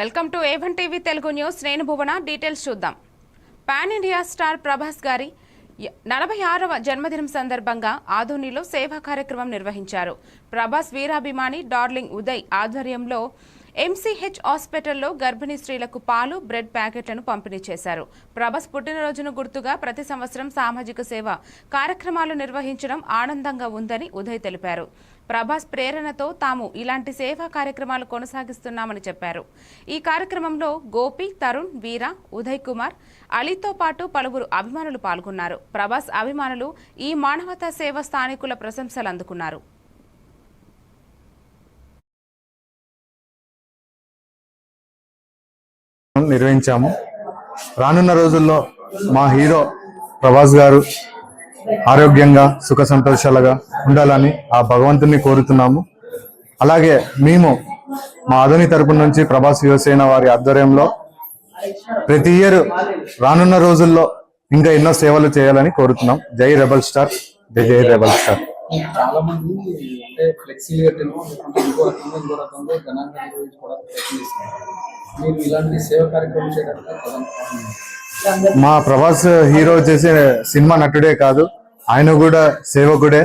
Welcome to A1 TV Telugu news. నేను భువన. Details చూద్దాం. Pan India star Prabhas గారి 46వ జన్మదినం సందర్భంగా ఆదోనిలో సేవా కార్యక్రమం నిర్వహించారు. ప్రభాస్ వీరాభిమాని డార్లింగ్ ఉదయ్ ఆధ్వర్యంలో MCH హాస్పిటల్లో గర్భిణీ స్త్రీలకు పాలు, బ్రెడ్ ప్యాకెట్లను పంపిణీ చేశారు. ప్రభాస్ పుట్టినరోజును గుర్తుగా ప్రతి సంవత్సరం సామాజిక సేవ కార్యక్రమాలు నిర్వహించడం ఆనందంగా ఉందని ఉదయ్ తెలిపారు. ప్రభాస్ ప్రేరణతో తాము ఇలాంటి సేవా కార్యక్రమాలు కొనసాగిస్తున్నామని చెప్పారు. ఈ కార్యక్రమంలో గోపి, తరుణ్, వీర, ఉదయ్ కుమార్, అలీతో పాటు పలువురు అభిమానులు పాల్గొన్నారు. ప్రభాస్ అభిమానులు ఈ మానవతా సేవ స్థానికుల ప్రశంసలు అందుకున్నారు. నిర్వహించాము. రానున్న రోజుల్లో మా హీరో ప్రభాస్ గారు ఆరోగ్యంగా సుఖ సంతోషాలుగా ఉండాలని ఆ భగవంతుని కోరుతున్నాము. అలాగే మేము మా ఆదోని తరపు నుంచి ప్రభాస్ యువసేన వారి ఆధ్వర్యంలో ప్రతి ఇయర్ రానున్న రోజుల్లో ఇంకా ఎన్నో సేవలు చేయాలని కోరుతున్నాం. జై రెబల్ స్టార్, జై రెబల్ స్టార్. చాలా మంది అంటే ఫ్లెక్సీలు కట్టడం ఇంకో రకంగా ఘనంగా నిర్వహించుకోవడానికి ప్రయత్నిస్తున్నారు. మీరు ఇలాంటి సేవ కార్యక్రమం చేయడానికి మా ప్రభాస్ హీరో చేసే సినిమా నటుడే కాదు, ఆయన కూడా సేవకుడే.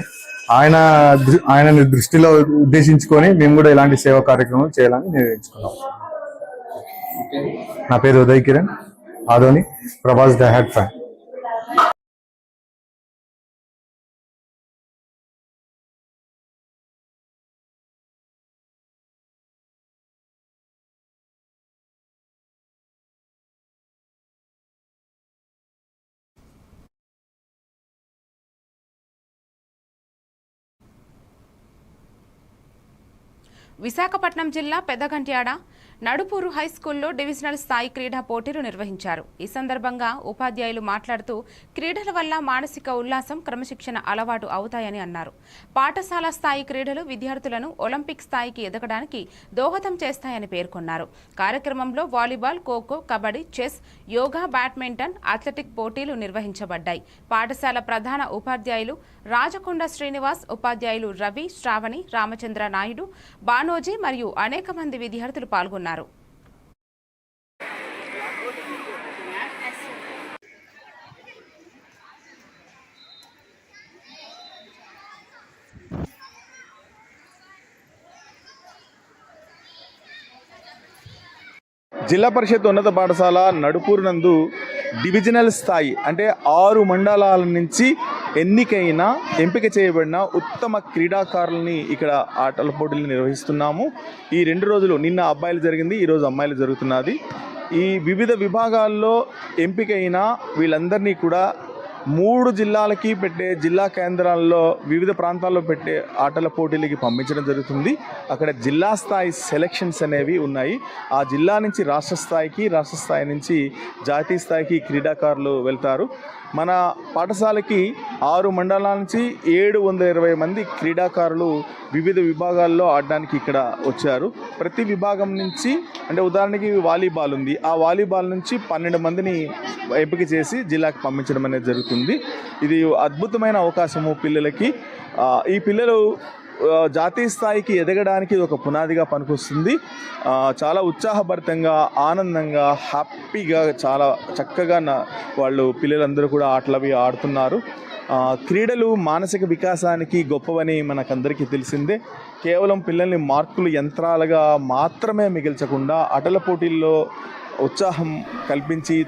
ఆయన దృష్టిలో ఉద్దేశించుకొని మేము కూడా ఇలాంటి సేవా కార్యక్రమం చేయాలని నిర్ణయించుకున్నాం. నా పేరు Uday Kiran, Adoni, Prabhas the head fan. Visakhapatnam జిల్లా పెద్దగంట్యాడ నడుపూరు హైస్కూల్లో డివిజనల్ స్థాయి క్రీడా పోటీలు నిర్వహించారు. ఈ సందర్భంగా ఉపాధ్యాయులు మాట్లాడుతూ క్రీడల వల్ల మానసిక ఉల్లాసం, క్రమశిక్షణ అలవాటు అవుతాయని అన్నారు. పాఠశాల స్థాయి క్రీడలు విద్యార్థులను ఒలింపిక్ స్థాయికి ఎదగడానికి దోహదం చేస్తాయని పేర్కొన్నారు. కార్యక్రమంలో volleyball, kho kho, kabaddi, chess, yoga, badminton, athletic పోటీలు నిర్వహించబడ్డాయి. పాఠశాల ప్రధాన ఉపాధ్యాయులు రాజకొండ శ్రీనివాస్, ఉపాధ్యాయులు రవి, శ్రావణి, రామచంద్ర నాయుడు, బానోజీ మరియు అనేక మంది విద్యార్థులు పాల్గొన్నారు. జిల్లా పరిషత్ ఉన్నత పాఠశాల నడుపూరు నందు డివిజనల్ స్థాయి అంటే 6 మండలాల నుంచి ఎంపిక చేయబడిన ఉత్తమ క్రీడాకారులని ఇక్కడ ఆటల పోటీలు నిర్వహిస్తున్నాము. ఈ 2 రోజులు నిన్న అబ్బాయిలు జరిగింది, ఈరోజు అమ్మాయిలు జరుగుతున్నది. ఈ వివిధ విభాగాల్లో ఎంపికైన వీళ్ళందరినీ కూడా 3 జిల్లాలకి పెట్టే జిల్లా కేంద్రాల్లో వివిధ ప్రాంతాల్లో పెట్టే ఆటల పోటీలకి పంపించడం జరుగుతుంది. అక్కడ జిల్లా స్థాయి సెలక్షన్స్ అనేవి ఉన్నాయి. ఆ జిల్లా నుంచి రాష్ట్ర స్థాయికి, రాష్ట్ర స్థాయి నుంచి జాతీయ స్థాయికి క్రీడాకారులు వెళ్తారు. మన పాఠశాలకి 6 మండలాల నుంచి 720 మంది క్రీడాకారులు వివిధ విభాగాల్లో ఆడడానికి ఇక్కడ వచ్చారు. ప్రతి విభాగం నుంచి అంటే ఉదాహరణకి వాలీబాల్ ఉంది, ఆ వాలీబాల్ నుంచి 12 మందిని ఎంపిక చేసి జిల్లాకి పంపించడం అనేది జరుగుతుంది. ఇది అద్భుతమైన అవకాశము పిల్లలకి. ఈ పిల్లలు జాతీయ స్థాయికి ఎదగడానికి ఇది ఒక పునాదిగా పనికొస్తుంది. చాలా ఉత్సాహభరితంగా, ఆనందంగా, హ్యాపీగా, చాలా చక్కగా వాళ్ళు పిల్లలందరూ కూడా ఆటలవి ఆడుతున్నారు. క్రీడలు మానసిక వికాసానికి గొప్పవని మనకందరికీ తెలిసిందే. కేవలం పిల్లల్ని మార్కులు యంత్రాలుగా మాత్రమే మిగిల్చకుండా ఆటల పోటీల్లో ఉత్సాహం కల్పించి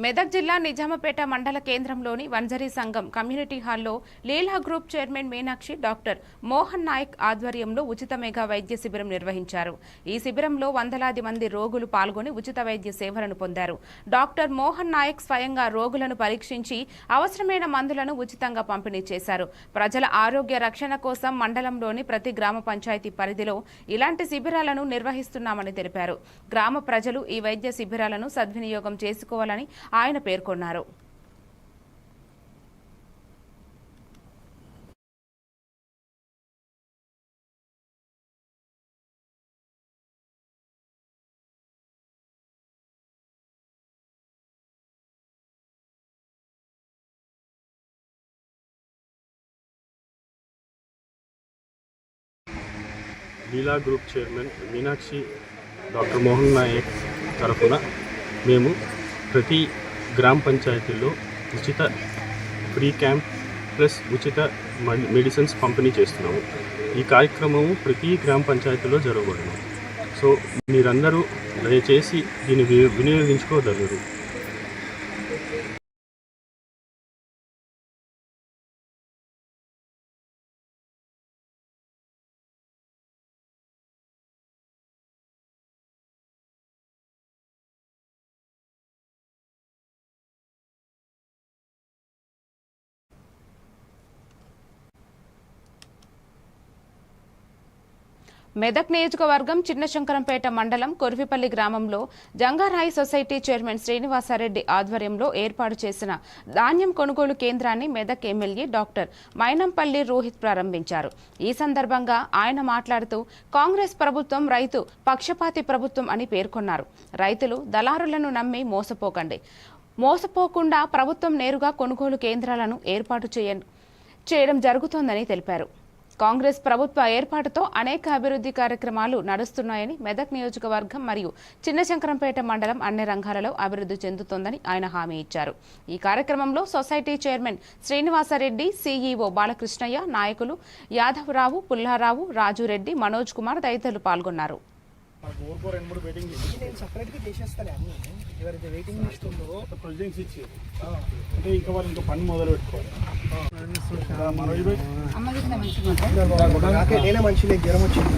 మెదక్ జిల్లా నిజామపేట మండల కేంద్రంలోని వంజరీ సంఘం కమ్యూనిటీ హాల్లో Leela group chairman Meenakshi, doctor Mohan Nayak ఆధ్వర్యంలో ఉచిత మెగా వైద్య శిబిరం నిర్వహించారు. ఈ శిబిరంలో వందలాది మంది రోగులు పాల్గొని ఉచిత వైద్య సేవలను పొందారు. డాక్టర్ మోహన్ నాయక్ స్వయంగా రోగులను పరీక్షించి అవసరమైన మందులను ఉచితంగా పంపిణీ చేశారు. ప్రజల ఆరోగ్య రక్షణ కోసం మండలంలోని ప్రతి గ్రామ పంచాయతీ పరిధిలో ఇలాంటి శిబిరాలను నిర్వహిస్తున్నామని తెలిపారు. గ్రామ ప్రజలు ఈ వైద్య శిబిరాలను సద్వినియోగం చేసుకోవాలని ఆయన పేర్కొన్నారు. Leela group chairman Meenakshi doctor Mohan Nayak తరఫున మేము ప్రతి గ్రామ పంచాయతీల్లో ఉచిత ఫ్రీ క్యాంప్ ప్లస్ ఉచిత మెడిసిన్స్ పంపిణీ చేస్తున్నాము. ఈ కార్యక్రమము ప్రతి గ్రామ పంచాయతీలో జరగబడును. సో మీరందరూ దయచేసి దీన్ని వినియోగించుకోగలరు. మెదక్ నియోజకవర్గం చిన్నశంకరంపేట మండలం కొర్విపల్లి గ్రామంలో జంగారాయి సొసైటీ చైర్మన్ శ్రీనివాసారెడ్డి ఆధ్వర్యంలో ఏర్పాటు చేసిన ధాన్యం కొనుగోలు కేంద్రాన్ని మెదక్ ఎమ్మెల్యే డాక్టర్ మైనంపల్లి రోహిత్ ప్రారంభించారు. ఈ సందర్భంగా ఆయన మాట్లాడుతూ కాంగ్రెస్ ప్రభుత్వం రైతు పక్షపాతి ప్రభుత్వం అని పేర్కొన్నారు. రైతులు దళారులను నమ్మి మోసపోకుండా ప్రభుత్వం నేరుగా కొనుగోలు కేంద్రాలను ఏర్పాటు చేయడం జరుగుతోందని తెలిపారు. కాంగ్రెస్ ప్రభుత్వ ఏర్పాటుతో అనేక అభివృద్ధి కార్యక్రమాలు నడుస్తున్నాయని, మెదక్ నియోజకవర్గం మరియు చిన్నశంకరంపేట మండలం అన్ని రంగాలలో అభివృద్ధి చెందుతోందని ఆయన హామీ ఇచ్చారు. ఈ కార్యక్రమంలో society chairman Srinivasareddy, CEO Balakrishnaiah, నాయకులు యాదవరావు, పుల్లారావు, రాజురెడ్డి, మనోజ్ కుమార్ తదితరులు పాల్గొన్నారు. అంటే ఇంకా వాళ్ళు ఇంకా పని మొదలు పెట్టుకోవాలి. నేనే మనిషి జ్వరం వచ్చింది.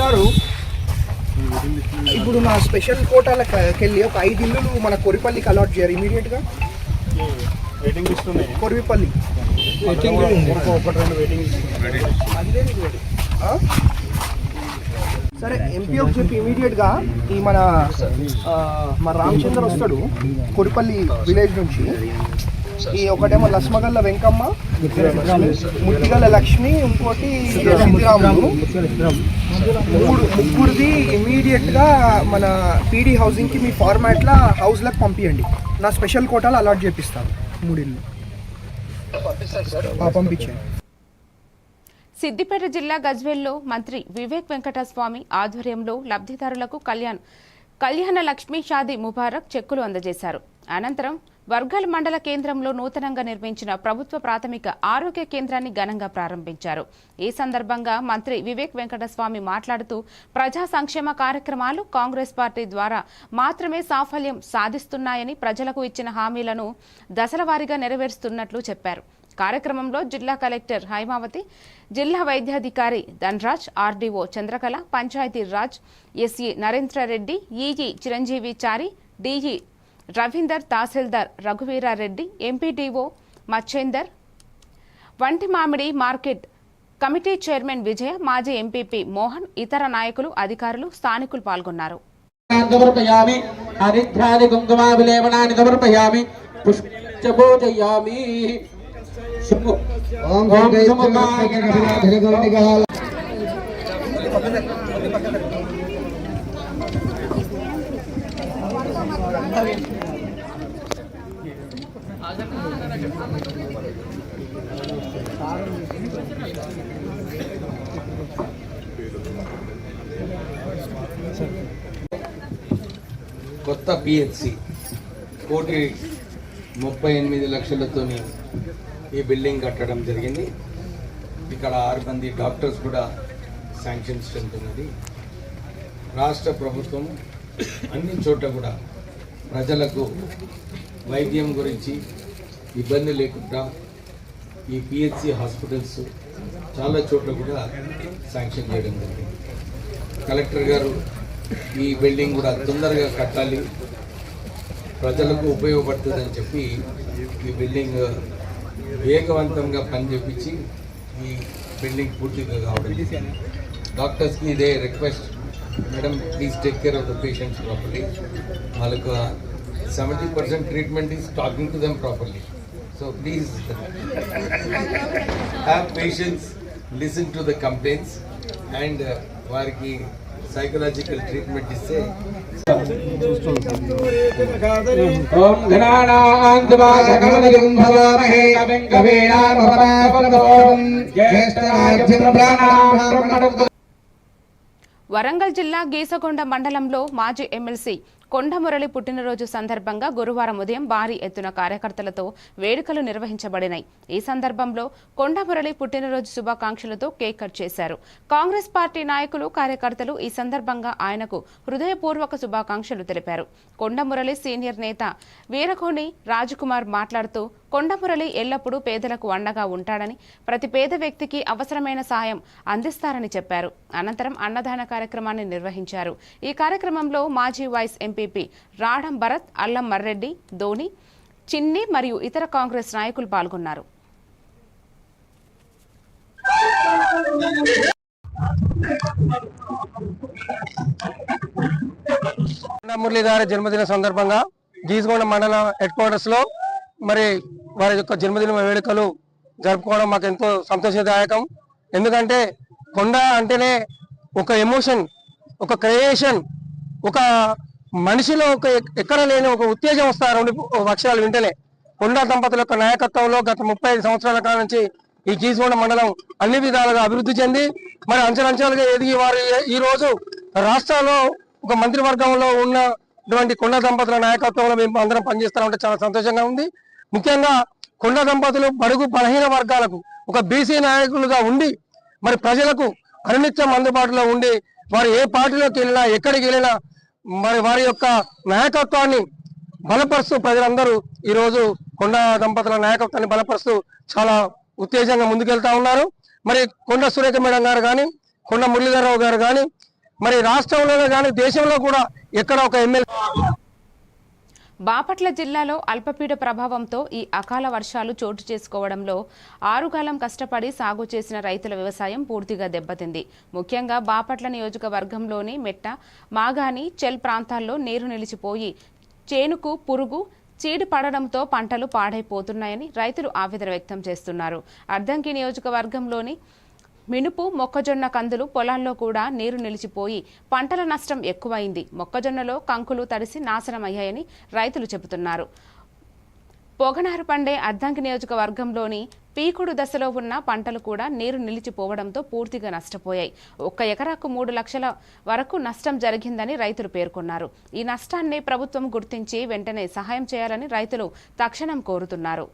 గారు ఇప్పుడు నా స్పెషల్ కోటాలకు వెళ్ళి ఒక 5 ఇల్లులు మన కొరిపల్లికి అలాట్ చేయాలి ఇమీడియట్ గా. వెయిటింగ్ లిస్ట్ ఉన్నాయి. కొరిపల్లి సరే ఎంపీ ఒక చెప్పి ఇమీడియట్ గా ఈ మన రామచంద్ర వస్తాడు కొరిపల్లి విలేజ్ నుంచి. ఈ ఒకటేమో లస్మగల్ల వెంకమ్మ, ముట్టిగల్ల లక్ష్మి, ఇంకోటి సిద్ధిరాములు, ముగ్గురిది ఇమీడియట్ గా మన పీడీ హౌసింగ్ కి మీ ఫార్మాట్ లా హౌస్ లకు పంపించండి. నా స్పెషల్ కోటాలు అలాట్ చేపిస్తాను 3 ఇళ్ళు పంపించండి. సిద్దిపేట జిల్లా గజ్వేల్లో మంత్రి వివేక్ వెంకటస్వామి ఆధ్వర్యంలో లబ్ధిదారులకు కళ్యాణ లక్ష్మి షాదీ ముబారక్ చెక్కులు అందజేశారు. అనంతరం వర్గల్ మండల కేంద్రంలో నూతనంగా నిర్మించిన ప్రభుత్వ ప్రాథమిక ఆరోగ్య కేంద్రాన్ని ఘనంగా ప్రారంభించారు. ఈ సందర్భంగా మంత్రి వివేక్ వెంకటస్వామి మాట్లాడుతూ ప్రజా సంక్షేమ కార్యక్రమాలు కాంగ్రెస్ పార్టీ ద్వారా మాత్రమే సాఫల్యం సాధిస్తున్నాయని, ప్రజలకు ఇచ్చిన హామీలను దశలవారీగా నెరవేరుస్తున్నట్లు చెప్పారు. కార్యక్రమంలో జిల్లా కలెక్టర్ హైమావతి, జిల్లా వైద్యాధికారి Dhanraj, RDO Chandrakala, Panchayati Raj SE Narendra Reddy, EE Chiranjeevi Chari, DE Ravinder, తహసీల్దార్ రఘువీరారెడ్డి, ఎంపీడీఓ మచ్చేందర్, వంటి మామిడి మార్కెట్ కమిటీ చైర్మన్ విజయ, మాజీ ఎంపీపీ మోహన్, ఇతర నాయకులు, అధికారులు, స్థానికులు పాల్గొన్నారు. కొత్త పిహెచ్సి 1,38,00,000 ఈ బిల్డింగ్ కట్టడం జరిగింది. ఇక్కడ 6 మంది డాక్టర్స్ కూడా శాంక్షన్ స్ట్రెంత్ ఉన్నది. రాష్ట్ర ప్రభుత్వం అన్ని చోట్ల కూడా ప్రజలకు వైద్యం గురించి ఇబ్బంది లేకుండా ఈ పిహెచ్సి హాస్పిటల్స్ చాలా చోట్ల కూడా శాంక్షన్ చేయడం జరిగింది. కలెక్టర్ గారు ఈ బిల్డింగ్ కూడా తొందరగా కట్టాలి, ప్రజలకు ఉపయోగపడుతుందని చెప్పి ఈ బిల్డింగ్ వేగవంతంగా పనిచేపించి ఈ బిల్డింగ్ పూర్తిగా కావడం. డాక్టర్స్కి ఇదే request, madam please take care of the patients properly. వాళ్ళకు 70% treatment is talking to them properly. So please have patience, listen to the complaints and వారికి సైకలాజికల్ ట్రీట్మెంట్ ఇస్తే ఓం గణానాంతవాగణపతిం భవామహే కవిం కవీనాముపమాపనతోం జ్యేష్ఠరాజ్యప్రాణాం. వరంగల్ జిల్లా గీసగొండ మండలంలో మాజీ ఎమ్మెల్సీ కొండమురళి పుట్టినరోజు సందర్భంగా గురువారం ఉదయం భారీ ఎత్తున కార్యకర్తలతో వేడుకలు నిర్వహించబడినాయి. ఈ సందర్భంలో కొండమురళి పుట్టినరోజు శుభాకాంక్షలతో కేక్ కట్ చేశారు. కాంగ్రెస్ పార్టీ నాయకులు, కార్యకర్తలు ఈ సందర్భంగా ఆయనకు హృదయపూర్వక శుభాకాంక్షలు తెలిపారు. కొండమురళి సీనియర్ నేత వీరకోని రాజకుమార్ మాట్లాడుతూ కొండమురళి ఎల్లప్పుడూ పేదలకు అండగా ఉంటాడని, ప్రతి పేద వ్యక్తికి అవసరమైన సాయం అందిస్తారని చెప్పారు. అనంతరం అన్నదాన కార్యక్రమాన్ని నిర్వహించారు. ఈ కార్యక్రమంలో మాజీ వైస్ ఎంపీపీ రాడం భరత్, అల్లం మర్రెడ్డి, ధోని, చిన్ని మరియు ఇతర కాంగ్రెస్ నాయకులు పాల్గొన్నారు. మురళి గారి జన్మదిన సందర్భంగా గీసగొండ మండల హెడ్ క్వార్టర్స్ లో మరి వారి యొక్క జన్మదిన వేడుకలు జరుపుకోవడం మాకు ఎంతో సంతోషదాయకం. ఎందుకంటే కొండ అంటేనే ఒక ఎమోషన్, ఒక క్రియేషన్, ఒక మనిషిలో ఒక ఎక్కడ లేని ఒక ఉత్తేజం వస్తారు రెండు అక్షరాలు వింటేనే. కొండ దంపతుల యొక్క నాయకత్వంలో గత 35 సంవత్సరాల కాలం నుంచి ఈ గీసగొండ మండలం అన్ని విధాలుగా అభివృద్ధి చెంది మరి అంచెలంచెలుగా ఎదిగి వారు ఈ రోజు రాష్ట్రంలో ఒక మంత్రివర్గంలో ఉన్నటువంటి కొండ దంపతుల నాయకత్వంలో మేము అందరం పనిచేస్తామంటే చాలా సంతోషంగా ఉంది. ముఖ్యంగా కొండ దంపతులు బడుగు బలహీన వర్గాలకు ఒక బీసీ నాయకులుగా ఉండి మరి ప్రజలకు అనునిత్యం అందుబాటులో ఉండి వారు ఏ పార్టీలోకి వెళ్ళినా ఎక్కడికి వెళ్ళినా మరి వారి యొక్క నాయకత్వాన్ని బలపరుస్తూ ప్రజలందరూ ఈ రోజు కొండ దంపతుల నాయకత్వాన్ని బలపరుస్తూ చాలా ఉత్తేజంగా ముందుకెళ్తా ఉన్నారు. మరి కొండ సురేఖ మేడం గారు కానీ, కొండ మురళీధరరావు గారు కానీ, మరి రాష్ట్రంలోనే కానీ దేశంలో కూడా ఎక్కడ ఒక ఎమ్మెల్యే. బాపట్ల జిల్లాలో అల్పపీడ ప్రభావంతో ఈ అకాల వర్షాలు చోటు చేసుకోవడంలో ఆరుగాలం కష్టపడి సాగు చేసిన రైతుల వ్యవసాయం పూర్తిగా దెబ్బతింది. ముఖ్యంగా బాపట్ల నియోజకవర్గంలోని మెట్ట, మాగాని, చెల్ ప్రాంతాల్లో నీరు నిలిచిపోయి చేనుకు పురుగు, చీడు పడడంతో పంటలు పాడైపోతున్నాయని రైతులు ఆవేదన వ్యక్తం చేస్తున్నారు. అద్దంకి నియోజకవర్గంలోని మినుపు, మొక్కజొన్న కందులు పొలాల్లో కూడా నీరు నిలిచిపోయి పంటల నష్టం ఎక్కువైంది. మొక్కజొన్నలో కంకులు తడిసి నాశనమయ్యాయని రైతులు చెబుతున్నారు. పొగనారు పండే అద్దంకి నియోజకవర్గంలోని పీకుడు దశలో ఉన్న పంటలు కూడా నీరు నిలిచిపోవడంతో పూర్తిగా నష్టపోయాయి. 1 ఎకరాకు 3 లక్షల వరకు నష్టం జరిగిందని రైతులు పేర్కొన్నారు. ఈ నష్టాన్ని ప్రభుత్వం గుర్తించి వెంటనే సహాయం చేయాలని రైతులు తక్షణం కోరుతున్నారు.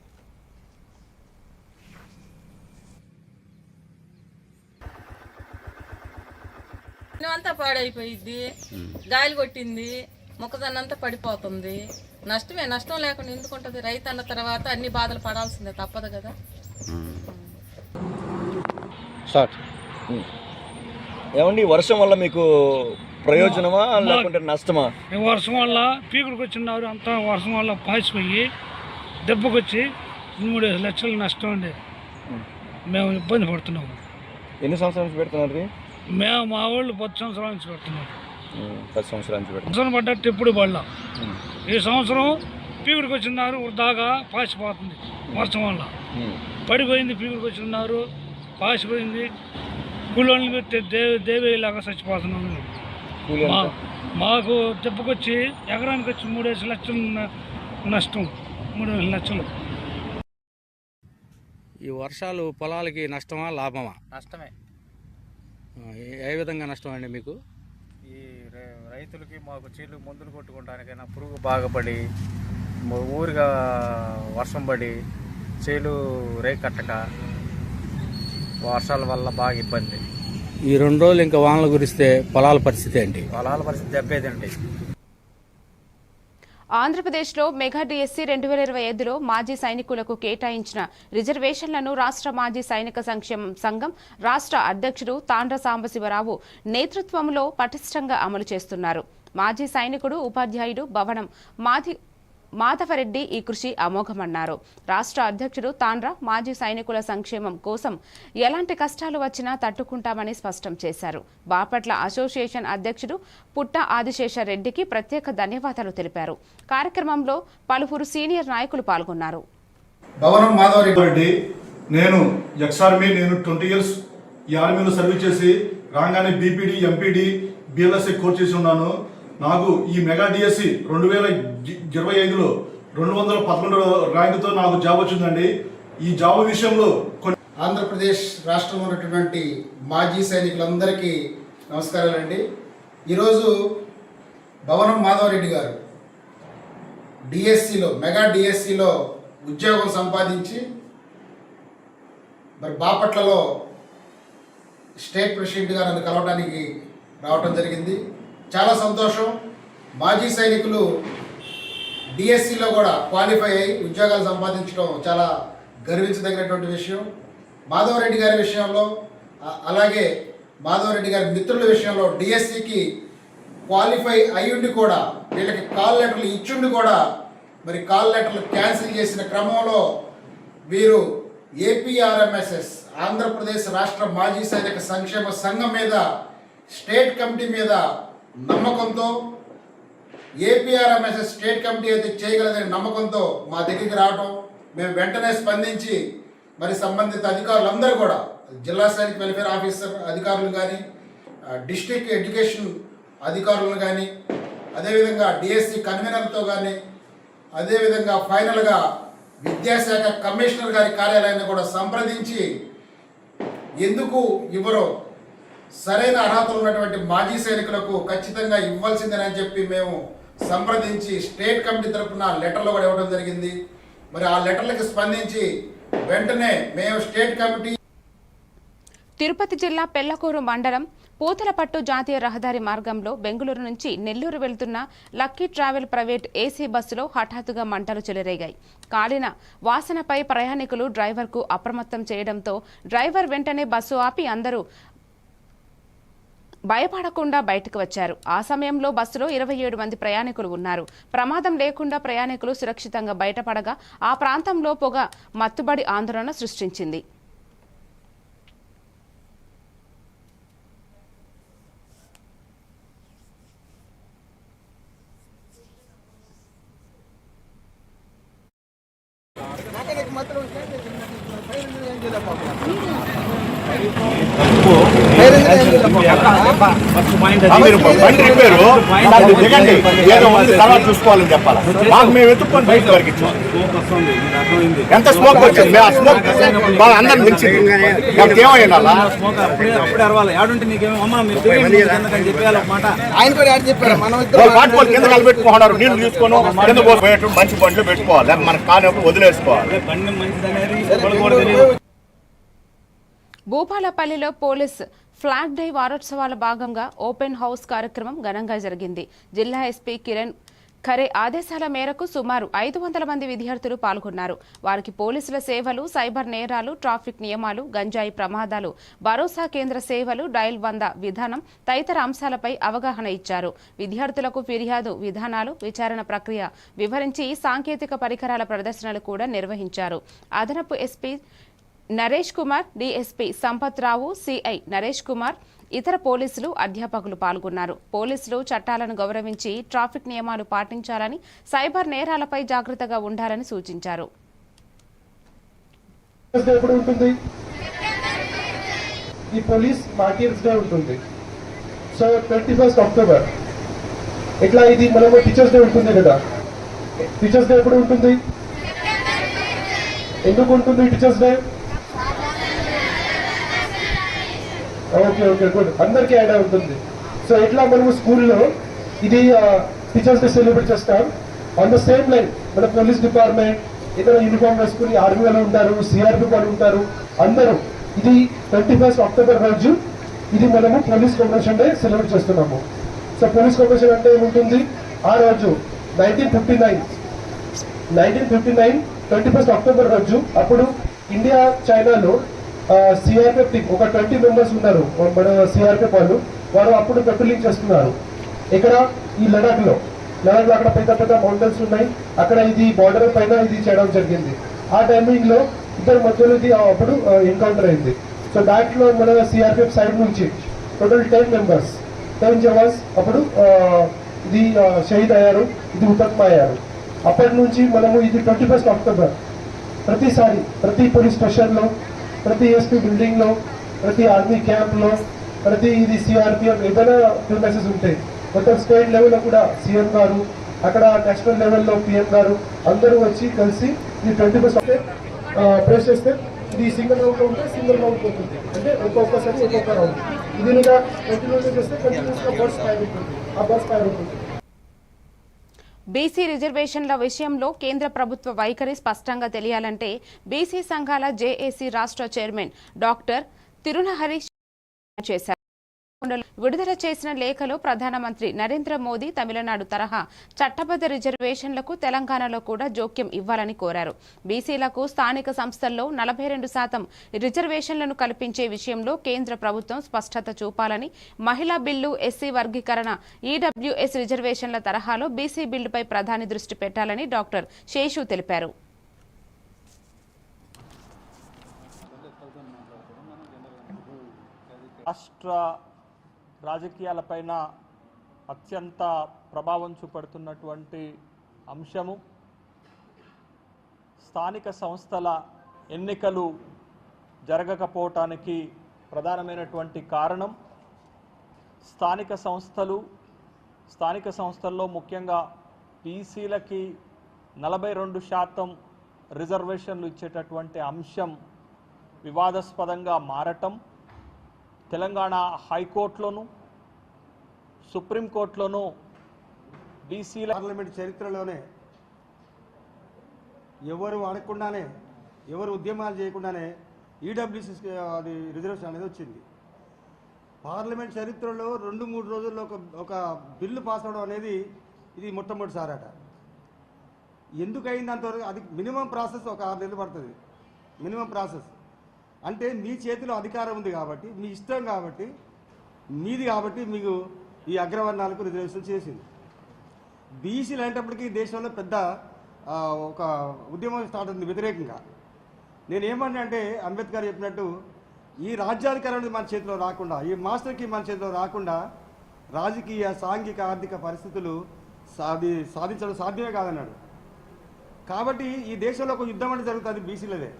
అంతా పాడైపోయిద్ది, గాలి కొట్టింది, మొక్కజొన్న అంతా పడిపోతుంది. నష్టమే, నష్టం లేకుండా ఎందుకుంటుంది? రైతు అన్న తర్వాత అన్ని బాధలు పడాల్సిందే, తప్పదు కదా. ఏమండి, వర్షం వల్ల మీకు ప్రయోజనమా లేకుంటే నష్టమా? వర్షం వల్ల పీకుడికి వచ్చినారు, అంతా వర్షం వల్ల పాసిపోయి దెబ్బకొచ్చి 3 లక్షల నష్టం అండి. మేము ఇబ్బంది పడుతున్నాము. ఎన్ని సంవత్సరాల నుంచి పెడుతున్నారు? మేము మా వాళ్ళు 10 సంవత్సరాల నుంచి పెడుతున్నాం. 10 సంవత్సరాల నుంచి వర్షం పడ్డట్టు ఎప్పుడు పడలా. ఈ సంవత్సరం పీకుడికి వచ్చినారు, దాకా పాసిపోతుంది. వర్షం వల్ల పడిపోయింది, పీకుడికి వచ్చినారు, పాసిపోయింది. కూలోళ్ళని పెట్టి దేవేలాగా చచ్చిపోతున్నాము. మాకు దెబ్బకొచ్చి ఎకరానికి వచ్చి 3 లక్షలు నష్టం, 3 లక్షలు. ఈ వర్షాలు పొలాలకి నష్టమా లాభమా? నష్టమే. ఏ విధంగా నష్టం అండి మీకు? ఈ రైతులకి మాకు చీలు మందులు కొట్టుకోవడానికైనా పురుగు బాగా పడి, ఊరిగా వర్షం పడి చేలు రేకట్టక వర్షాల వల్ల బాగా ఇబ్బంది. ఈ 2 రోజులు ఇంకా వానలు కురిస్తే పొలాల పరిస్థితి ఏంటి? పొలాల పరిస్థితి దెబ్బేదండి. ఆంధ్రప్రదేశ్లో మెగా డిఎస్సీ 2025లో మాజీ సైనికులకు కేటాయించిన రిజర్వేషన్లను రాష్ట్ర మాజీ సైనిక సంక్షేమ సంఘం రాష్ట్ర అధ్యక్షుడు తాండ్ర సాంబశివరావు నేతృత్వంలో పటిష్టంగా అమలు చేస్తున్నారు. మాజీ సైనికుడు, ఉపాధ్యాయుడు భవనం మాధవరెడ్డి ఈ కృషి అమోఘమన్నారు. రాష్ట్ర అధ్యక్షుడు తాండ్ర మాజీ సైనికుల సంక్షేమం కోసం ఎలాంటి కష్టాలు వచ్చినా తట్టుకుంటామని స్పష్టం చేశారు. బాపట్ల అసోసియేషన్ అధ్యక్షుడు పుట్ట ఆదిశేషరెడ్డికి ప్రత్యేక ధన్యవాదాలు తెలిపారు. కార్యక్రమంలో పలువురు సీనియర్ నాయకులు పాల్గొన్నారు. భవనం మాధవరెడ్డి, నేను ఎక్స్ ఆర్మీ, నేను 20 ఇయర్స్ ఈ ఆర్మీలో సర్వీస్ చేసి రాగానే బీపీడీ, ఎంపీడీ, బిఎల్ఎస్ఏ కోర్స్ చేసి ఉన్నాను. నాకు ఈ మెగా డిఎస్సి 2025లో 211 ర్యాంకుతో నాకు జాబ్ వచ్చిందండి. ఈ జాబ్ విషయంలో ఆంధ్రప్రదేశ్ రాష్ట్రంలో ఉన్నటువంటి మాజీ సైనికులందరికీ నమస్కారాలండి. ఈరోజు భవనం మాధవరెడ్డి గారు డిఎస్సిలో మెగా డిఎస్సిలో ఉద్యోగం సంపాదించి మరి బాపట్లలో స్టేట్ ప్రెసిడెంట్గా నన్ను కలవడానికి రావడం జరిగింది. చాలా సంతోషం. మాజీ సైనికులు డిఎస్సిలో కూడా క్వాలిఫై అయ్యి ఉద్యోగాలు సంపాదించడం చాలా గర్వించదగినటువంటి విషయం. మాధవరెడ్డి గారి విషయంలో అలాగే మాధవరెడ్డి గారి మిత్రుల విషయంలో డిఎస్సికి క్వాలిఫై అయ్యుండి కూడా వీళ్ళకి కాల్ లెటర్లు ఇచ్చుండి కూడా మరి కాల్ లెటర్లు క్యాన్సిల్ చేసిన క్రమంలో వీరు ఏపీఆర్ఎంఎస్ఎస్ ఆంధ్రప్రదేశ్ రాష్ట్ర మాజీ సైనిక సంక్షేమ సంఘం మీద స్టేట్ కమిటీ మీద నమ్మకంతో ఏపీఆర్ఎంఎస్ఎస్ స్టేట్ కమిటీ అయితే చేయగలదనే నమ్మకంతో మా దగ్గరికి రావడం, మేము వెంటనే స్పందించి మరి సంబంధిత అధికారులందరూ కూడా జిల్లా సైనిక వెల్ఫేర్ ఆఫీసర్ అధికారులు కానీ డిస్ట్రిక్ట్ ఎడ్యుకేషన్ అధికారులను కానీ అదేవిధంగా డిఎస్సి కన్వీనర్తో కానీ అదేవిధంగా ఫైనల్గా విద్యాశాఖ కమిషనర్ గారి కార్యాలయాన్ని కూడా సంప్రదించి ఎందుకు ఇవ్వరో సరైన అర్హతలు ఉన్నటువంటి మాజీ సైనికులకు ఖచ్చితంగా ఇవ్వాల్సిందేనని చెప్పి మేము సంప్రదించి స్టేట్ కమిటీ తరఫున లెటర్లు కూడా ఇవ్వడం జరిగింది. మరి ఆ లెటర్లకు స్పందించి వెంటనే మేము స్టేట్ కమిటీ తిరుపతి జిల్లా పెళ్లకూరు మండలం పూతలపట్టు జాతీయ రహదారి మార్గంలో బెంగళూరు నుంచి నెల్లూరు వెళ్తున్న లక్కీ ట్రావెల్ ప్రైవేట్ ఏసీ బస్సులో హఠాత్తుగా మంటలు చెలరేగాయి. కాలిన వాసనపై ప్రయాణికులు డ్రైవర్కు అప్రమత్తం చేయడంతో డ్రైవర్ వెంటనే బస్సు ఆపి అందరూ భయపడకుండా బయటకు వచ్చారు. ఆ సమయంలో బస్సులో 27 మంది ప్రయాణికులు ఉన్నారు. ప్రమాదం లేకుండా ప్రయాణికులు సురక్షితంగా బయటపడగా ఆ ప్రాంతంలో పొగ మత్తుబడి ఆందోళన సృష్టించింది. చూసుకోవాలని చెప్పాలి. మాకు మేము ఎత్తుకొని బయట వరకు ఇచ్చాం. ఎంత స్మోక్ వచ్చింది, ఆ స్మోక్ అందరిని మించింది. మాకు ఏమైనా పాటుకోవాలి కింద పెట్టుకున్నారు. నీళ్ళు తీసుకొని కింద పోయేటప్పుడు మంచి బండ్లు పెట్టుకోవాలి, మనకు కానప్పుడు వదిలేసుకోవాలి. భూపాలపల్లిలో పోలీస్ ఫ్లాగ్ డే వారోత్సవాల భాగంగా ఓపెన్ హౌస్ కార్యక్రమం ఘనంగా జరిగింది. జిల్లా ఎస్పీ కిరణ్ ఖరే ఆదేశాల మేరకు సుమారు 500 మంది విద్యార్థులు పాల్గొన్నారు. వారికి పోలీసుల సేవలు, సైబర్ నేరాలు, ట్రాఫిక్ నియమాలు, గంజాయి ప్రమాదాలు, భరోసా కేంద్ర సేవలు, డయల్ 100 విధానం తదితర అంశాలపై అవగాహన ఇచ్చారు. విద్యార్థులకు ఫిర్యాదు విధానాలు, విచారణ ప్రక్రియ వివరించి సాంకేతిక పరికరాల ప్రదర్శనలు కూడా నిర్వహించారు. అదనపు ఎస్పీ నరేష్ కుమార్, డిఎస్పీ సంపత్ రావు, సిఐ నరేష్ కుమార్, ఇతర పోలీసులు, అధ్యాపకులు పాల్గొన్నారు. పోలీసులు చట్టాలను గౌరవించి ట్రాఫిక్ నియమాలు పాటించాలని, సైబర్ నేరాలపై జాగ్రత్తగా ఉండాలని సూచించారు. ఈ పోలీస్ మార్టియర్స్ డే ఉంటుంది. సో 21 అక్టోబర్ ఇట్లా ఇది మనము టీచర్స్ డే ఉంటుంది కదా. టీచర్స్ డే ఎప్పుడు ఉంటుంది? ఎందుకు ఉంటుంది teachers day? Okay okay good, అందరికీ ఐడియా ఉంటుంది. సో ఇట్లా మనము స్కూల్లో ఇది టీచర్స్ డే సెలబ్రేట్ చేస్తాం. ఆన్ ద సేమ్ లైన్ మన పోలీస్ డిపార్ట్మెంట్ ఇతర యూనిఫామ్ వేసుకుని ఆర్మీ వాళ్ళు ఉంటారు, సిఆర్పి వాళ్ళు ఉంటారు, అందరూ ఇది 21 అక్టోబర్ రోజు ఇది మనము పోలీస్ కమిషన్ డే సెలబ్రేట్ చేస్తున్నాము. సో పోలీస్ కమిషన్ అంటే ఏముంటుంది? ఆ రోజు 1959 21 అక్టోబర్ రోజు అప్పుడు ఇండియా చైనాలో సిఆర్పిఎఫ్ టీం ఒక 20 మెంబర్స్ ఉన్నారు. మన సిఆర్పిఎఫ్ వారు అప్పుడు పెట్రోలింగ్ చేస్తున్నారు. ఇక్కడ ఈ లడాఖ్లో అక్కడ పెద్ద పెద్ద మౌంటైన్స్ ఉన్నాయి. అక్కడ ఇది బార్డర్ పైన ఇది చేయడం జరిగింది. ఆ టైమింగ్లో ఇద్దరు మధ్యలో ఇది అప్పుడు ఎన్కౌంటర్ అయింది. సో దాంట్లో మన సిఆర్పిఎఫ్ సైడ్ నుంచి టోటల్ 10 జవాన్స్ అప్పుడు ఇది షహీద్ అయ్యారు, ఇది హుతాత్మ అయ్యారు. అప్పటి నుంచి మనము ఇది 21 అక్టోబర్ ప్రతిసారి ప్రతి పోలీస్ స్టేషన్లో, ప్రతి ఎస్పీ బిల్డింగ్లో, ప్రతి ఆర్మీ క్యాంప్లో, ప్రతి ఇది సిఆర్పిఎఫ్ ఏదైనా ప్రిమైసెస్ ఉంటాయి. మొత్తం స్టేట్ లెవెల్లో కూడా సీఎం గారు, అక్కడ నేషనల్ లెవెల్లో పిఎం గారు అందరూ వచ్చి కలిసి ఈ 21st ప్రెస్ చేస్తే ఇది సింగిల్ రౌండ్ ఉంటే సింగిల్ రౌండ్ పోతుంది. అంటే ఒక్కొక్కసారి ఒక్కొక్క రౌండ్ ఇది ఇంకా కంటిన్యూస్ చేస్తే కంటిన్యూస్గా బర్డ్స్ ఫైర్ ఉంటుంది. ఆ బర్డ్స్ ఫైర్ ఉంటుంది. బీసీ రిజర్వేషన్ల విషయంలో కేంద్ర ప్రభుత్వ వైఖరి స్పష్టంగా తెలియాలంటే బీసీ సంఘాల జేఏసీ రాష్ట్ర చైర్మన్ డాక్టర్ తిరునహరి చేశారు. విడుదల చేసిన లేఖలో ప్రధానమంత్రి నరేంద్ర మోదీ తమిళనాడు తరహా చట్టబద్ధ రిజర్వేషన్లకు తెలంగాణలో కూడా జోక్యం ఇవ్వాలని కోరారు. బీసీలకు స్థానిక సంస్థల్లో 42% రిజర్వేషన్లను కల్పించే విషయంలో కేంద్ర ప్రభుత్వం స్పష్టత చూపాలని, మహిళా బిల్లు, ఎస్సీ వర్గీకరణ, ఈడబ్ల్యూఎస్ రిజర్వేషన్ల తరహాలో బీసీ బిల్లుపై ప్రధాని దృష్టి పెట్టాలని డాక్టర్ శేషు తెలిపారు. రాష్ట్ర రాజకీయాలపైన అత్యంత ప్రభావం చూపడుతున్నటువంటి అంశము స్థానిక సంస్థల ఎన్నికలు జరగకపోవటానికి ప్రధానమైనటువంటి కారణం స్థానిక సంస్థల్లో ముఖ్యంగా బీసీలకి 42% రిజర్వేషన్లు ఇచ్చేటటువంటి అంశం వివాదాస్పదంగా మారటం, తెలంగాణ హైకోర్టులోను సుప్రీంకోర్టులోను బీసీల పార్లమెంట్ చరిత్రలోనే ఎవరు అడగకుండానే, ఎవరు ఉద్యమాలు చేయకుండానే ఈడబ్ల్యూసీ అది రిజర్వేషన్ అనేది వచ్చింది. పార్లమెంట్ చరిత్రలో 2-3 రోజుల్లో ఒక బిల్లు పాస్ అవడం అనేది ఇది మొట్టమొదటిసారట. ఎందుకైంది అంతవరకు అది మినిమం ప్రాసెస్ ఒక 6 నెలలు పడుతుంది. మినిమం ప్రాసెస్ అంటే మీ చేతిలో అధికారం ఉంది కాబట్టి, మీ ఇష్టం కాబట్టి, మీది కాబట్టి మీకు ఈ అగ్రవర్ణాలకు రిజర్వేషన్ చేసింది. బీసీలు అనేటప్పటికీ దేశంలో పెద్ద ఒక ఉద్యమం స్టార్ట్ అవుతుంది వ్యతిరేకంగా. నేనేమన్నా అంటే అంబేద్కర్ చెప్పినట్టు ఈ రాజ్యాధికారం మన చేతిలో రాకుండా, ఈ మాస్టర్కి మన చేతిలో రాకుండా రాజకీయ, సాంఘిక, ఆర్థిక పరిస్థితులు సాధించడం సాధ్యమే కాదన్నాడు. కాబట్టి ఈ దేశంలో ఒక యుద్ధం అంటే జరుగుతుంది బీసీలదే.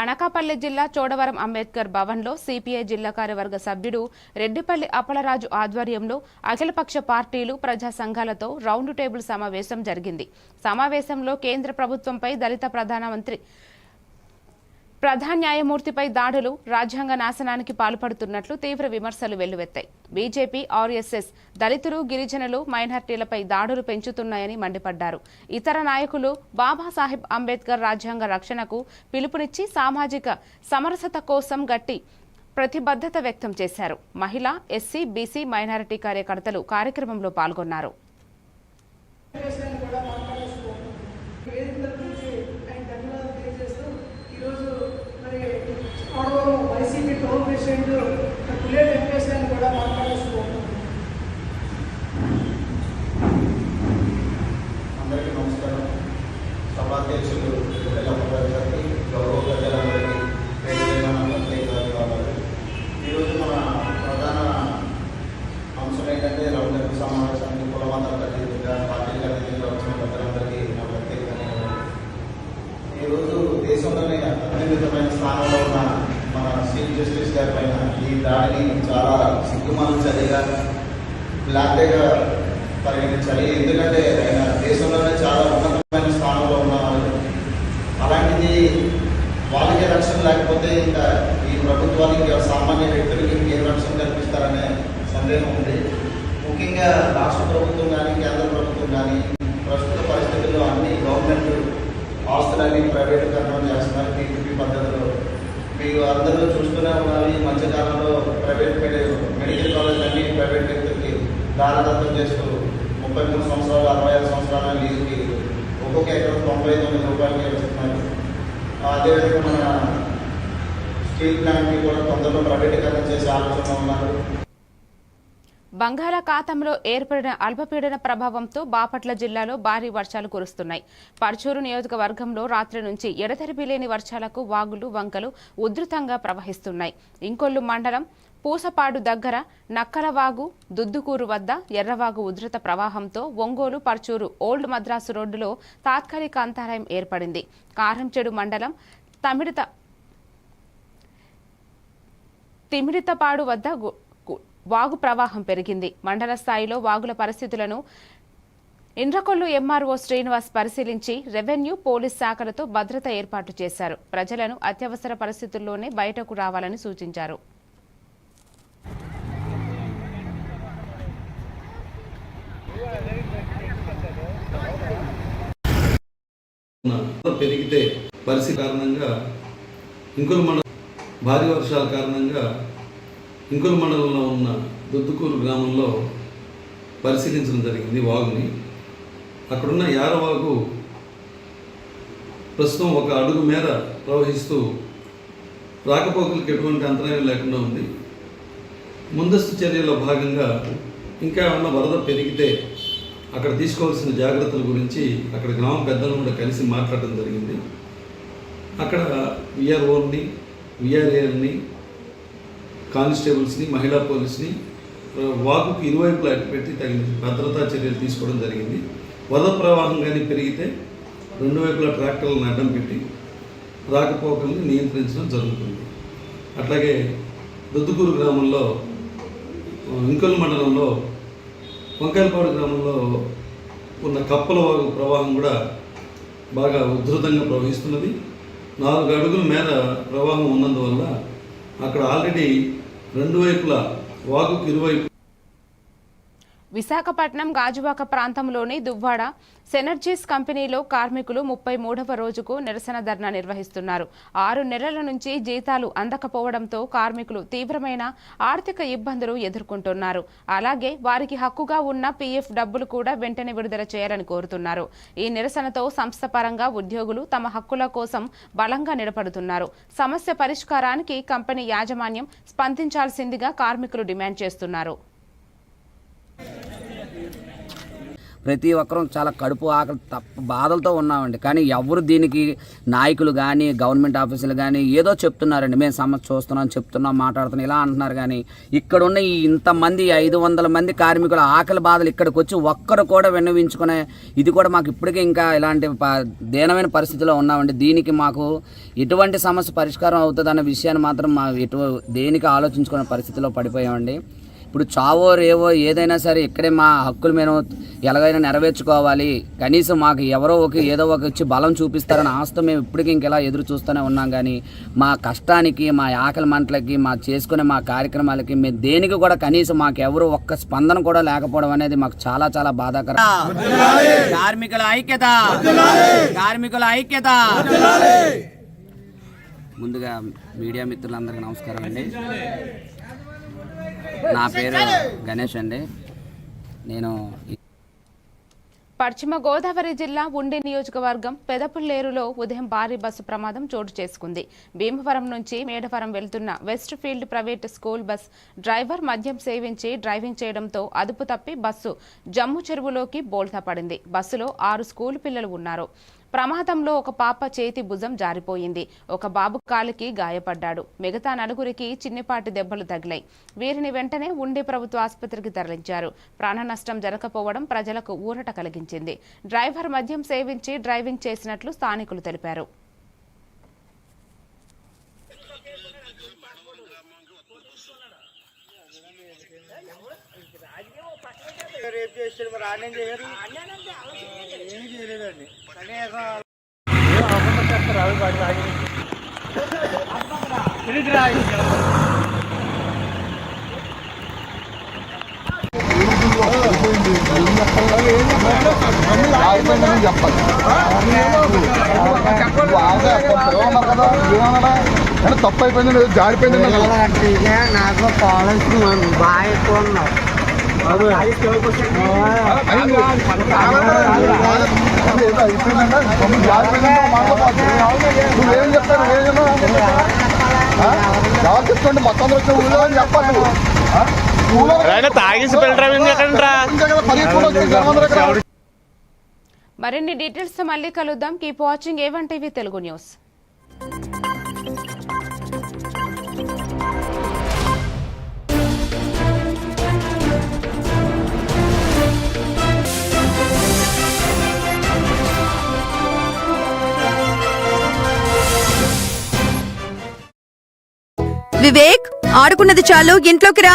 అనకాపల్లి జిల్లా చోడవరం అంబేద్కర్ భవన్లో సిపిఐ జిల్లా కార్యవర్గ సభ్యుడు రెడ్డిపల్లి అప్పలరాజు ఆధ్వర్యంలో అఖిలపక్ష పార్టీలు, ప్రజా సంఘాలతో రౌండ్ టేబుల్ సమావేశం జరిగింది. సమావేశంలో కేంద్ర ప్రభుత్వంపై దళిత ప్రధాన న్యాయమూర్తిపై దాడులు, రాజ్యాంగ నాశనానికి పాల్పడుతున్నట్లు తీవ్ర విమర్శలు వెల్లువెత్తాయి. బీజేపీ, ఆర్ఎస్ఎస్ దళితులు, గిరిజనులు, మైనార్టీలపై దాడులు పెంచుతున్నాయని మండిపడ్డారు. ఇతర నాయకులు బాబాసాహెబ్ అంబేద్కర్ రాజ్యాంగ రక్షణకు పిలుపునిచ్చి సామాజిక సమరసత కోసం గట్టి ప్రతిబద్ధత వ్యక్తం చేశారు. మహిళా, ఎస్సీ, బీసీ, మైనారిటీ కార్యకర్తలు కార్యక్రమంలో పాల్గొన్నారు. అందరికీ నమస్కారం. సభాధ్యక్షులు గౌరవ ప్రజలందరికీ ఈరోజు మన ప్రధాన అంశం ఏంటంటే రౌండ్ టేబుల్ సమావేశానికి కులమతాలకు అతీతంగా, పార్టీలకు అతీతంగా వచ్చిన పెద్దలందరికీ నా ప్రత్యేక ధన్యవాదాలు. ఈరోజు దేశంలోనే అత్యున్నతమైన స్థానంలో ఉన్న మన చీఫ్ జస్టిస్ గారి పైన ఈ దాడిని చాలా సిగ్గుమాల చర్యగా, బ్లాక్ డేగా పరిగణించాలి. ఎందుకంటే ఆయన దేశంలోనే చాలా ఉన్నతమైన స్థానంలో ఉన్నవాళ్ళు. అలాంటిది వాళ్ళకే రక్షణ లేకపోతే ఇంకా ఈ ప్రభుత్వానికి, సామాన్య వ్యక్తులకి ఏ రక్షణ కల్పిస్తారనే సందేహం ఉంది. ముఖ్యంగా రాష్ట్ర ప్రభుత్వం కానీ, కేంద్ర ప్రభుత్వం కానీ ప్రస్తుత పరిస్థితుల్లో అన్ని గవర్నమెంట్ ఆస్తులన్నీ ప్రైవేటీకరణ చేస్తున్నారు టీపీపీ పద్ధతిలో. మీరు అందరూ చూస్తూనే ఉన్నారు. ఈ మధ్యకాలంలో ప్రైవేట్ మెడికల్ కాలేజ్ అన్ని ప్రైవేట్ వ్యక్తులకి దారదత్తం చేస్తూ 33 సంవత్సరాలు, 65 సంవత్సరాల లీజుకి ఒక్కొక్క ఎకరం 99 రూపాయలకి ఇస్తున్నారు. అదేవిధంగా మన స్టీల్ ప్లాంట్ని కూడా తొందరలో ప్రైవేటీకరణ చేసే ఆలోచన ఉన్నారు. బంగాళాఖాతంలో ఏర్పడిన అల్పపీడన ప్రభావంతో బాపట్ల జిల్లాలో భారీ వర్షాలు కురుస్తున్నాయి. పర్చూరు నియోజకవర్గంలో రాత్రి నుంచి ఎడతెరిపి లేని వర్షాలకు వాగులు, వంకలు ఉధృతంగా ప్రవహిస్తున్నాయి. ఇంకొల్లు మండలం పూసపాడు దగ్గర నక్కలవాగు, దుద్దుకూరు వద్ద ఎర్రవాగు ఉధృత ప్రవాహంతో ఒంగోలు, పర్చూరు ఓల్డ్ మద్రాసు రోడ్డులో తాత్కాలిక అంతరాయం ఏర్పడింది. కారంచెడు మండలం తిమిడితపాడు వద్ద వాగు ప్రవాహం పెరిగింది. మండల స్థాయిలో వాగుల పరిస్థితులను ఇండ్రకొల్లు ఎంఆర్ఓ శ్రీనివాస్ పరిశీలించి రెవెన్యూ, పోలీస్ శాఖలతో భద్రత ఏర్పాట్లు చేశారు. ప్రజలను అత్యవసర పరిస్థితుల్లోనే బయటకు రావాలని సూచించారు. పెరిగితే పరిస్థితి కారణంగా ఇంకుల మండలం భారీ వర్షాల కారణంగా ఇంకుల మండలంలో ఉన్న దుద్దుకూరు గ్రామంలో పరిశీలించడం జరిగింది వాగుని. అక్కడున్న యారవాగు ప్రస్తుతం 1 అడుగు మేర ప్రవహిస్తూ రాకపోకలకు ఎటువంటి అంతరాయం లేకుండా ఉంది. ముందస్తు చర్యలో భాగంగా ఇంకా ఏమన్నా వరద పెరిగితే అక్కడ తీసుకోవాల్సిన జాగ్రత్తల గురించి అక్కడ గ్రామ పెద్దలను కూడా కలిసి మాట్లాడడం జరిగింది. అక్కడ విఆర్ఓని, విఆర్ఏల్ని, కానిస్టేబుల్స్ని, మహిళా పోలీస్ని వాగుకు ఇరువైపులా పెట్టి తగిన భద్రతా చర్యలు తీసుకోవడం జరిగింది. వరద ప్రవాహం కానీ పెరిగితే 2 వైపులా ట్రాక్టర్లను అడ్డం పెట్టి రాకపోకల్ని నియంత్రించడం జరుగుతుంది. అట్లాగే దుద్దుకూరు గ్రామంలో ఇంకొల్ మండలంలో వంకాయలపాడు గ్రామంలో ఉన్న కప్పల వాగు ప్రవాహం కూడా బాగా ఉధృతంగా ప్రవహిస్తున్నది. 4 అడుగుల మేర ప్రవాహం ఉన్నందువల్ల అక్కడ ఆల్రెడీ 2 వైపులా వాగుకు ఇరువైపు. విశాఖపట్నం గాజువాక ప్రాంతంలోని దువ్వాడ సెనర్జీస్ కంపెనీలో కార్మికులు 33వ రోజుకు నిరసన ధర్నా నిర్వహిస్తున్నారు. 6 నెలల నుంచి జీతాలు అందకపోవడంతో కార్మికులు తీవ్రమైన ఆర్థిక ఇబ్బందులు ఎదుర్కొంటున్నారు. అలాగే వారికి హక్కుగా ఉన్న పీఎఫ్ డబ్బులు కూడా వెంటనే విడుదల చేయాలని కోరుతున్నారు. ఈ నిరసనతో సంస్థ పరంగా ఉద్యోగులు తమ హక్కుల కోసం బలంగా నిలబడుతున్నారు. సమస్య పరిష్కారానికి కంపెనీ యాజమాన్యం స్పందించాల్సిందిగా కార్మికులు డిమాండ్ చేస్తున్నారు. ప్రతి ఒక్కరూ చాలా కడుపు ఆకలి బాధలతో ఉన్నామండి. కానీ ఎవరు దీనికి నాయకులు కానీ గవర్నమెంట్ ఆఫీసులు కానీ ఏదో చెప్తున్నారండి, మేము సమస్య చూస్తున్నాం, చెప్తున్నాం, మాట్లాడుతున్నాం ఇలా అంటున్నారు. కానీ ఇక్కడున్న ఈ ఇంతమంది 500 మంది కార్మికుల ఆకలి బాధలు ఇక్కడికి వచ్చి ఒక్కరు కూడా విన్నవించుకునే ఇది కూడా మాకు ఇప్పటికే ఇంకా ఇలాంటి దీనమైన పరిస్థితిలో ఉన్నామండి. దీనికి మాకు ఎటువంటి సమస్య పరిష్కారం అవుతుందన్న విషయాన్ని మాత్రం మా దేనికి ఆలోచించుకునే పరిస్థితిలో పడిపోయామండి. ఇప్పుడు చావో రేవో ఏదైనా సరే ఇక్కడే మా హక్కులు మేము ఎలాగైనా నెరవేర్చుకోవాలి. కనీసం మాకు ఎవరో ఏదో ఒక వచ్చి బలం చూపిస్తారని ఆశతో మేము ఇప్పటికీ ఇంకెలా ఎదురు చూస్తూనే ఉన్నాం. కానీ మా కష్టానికి, మా ఆకలి మంటలకి, మా చేసుకునే మా కార్యక్రమాలకి మేము దేనికి కూడా కనీసం మాకు ఎవరు ఒక్క స్పందన కూడా లేకపోవడం అనేది మాకు చాలా చాలా బాధాకరం. కార్మికుల ఐక్యత, కార్మికుల ఐక్యత. ముందుగా మీడియా మిత్రులందరికీ నమస్కారం అండి. నా పేరు గణేష్ అండి. నేను పశ్చిమ గోదావరి జిల్లా ఉండి నియోజకవర్గం పెదపుల్లేరులో ఉదయం భారీ బస్సు ప్రమాదం చోటు చేసుకుంది. భీమవరం నుంచి మేడవరం వెళ్తున్న west field private school bus driver మద్యం సేవించి డ్రైవింగ్ చేయడంతో అదుపు తప్పి బస్సు జమ్ము చెరువులోకి బోల్తా పడింది. బస్సులో 6 స్కూల్ పిల్లలు ఉన్నారు. ప్రమాదంలో ఒక పాప చేతి భుజం జారిపోయింది. ఒక బాబు కాలికి గాయపడ్డాడు. మిగతా 4గురికి చిన్నపాటి దెబ్బలు తగిలాయి. వీరిని వెంటనే ఉండి ప్రభుత్వ ఆసుపత్రికి తరలించారు. ప్రాణ నష్టం జరగకపోవడం ప్రజలకు ఊరట కలిగించింది. డ్రైవర్ మద్యం సేవించి డ్రైవింగ్ చేసినట్లు స్థానికులు తెలిపారు. తప్పు అయిపోయింది, జారిపోయింది. నాకు కావాల్సిన బాగా ఎక్కువ ఉన్నావు. నువ్వేం చెప్తాను, ఎవరు చెప్తుంటే మొత్తం వచ్చిన ఊళ్ళో అని చెప్పాలి. మరిన్ని డీటెయిల్స్ తో మళ్ళీ కలుద్దాం. Keep watching A1 TV Telugu news. Vivek, ఆడుకున్నది చాలు ఇంట్లోకి రా.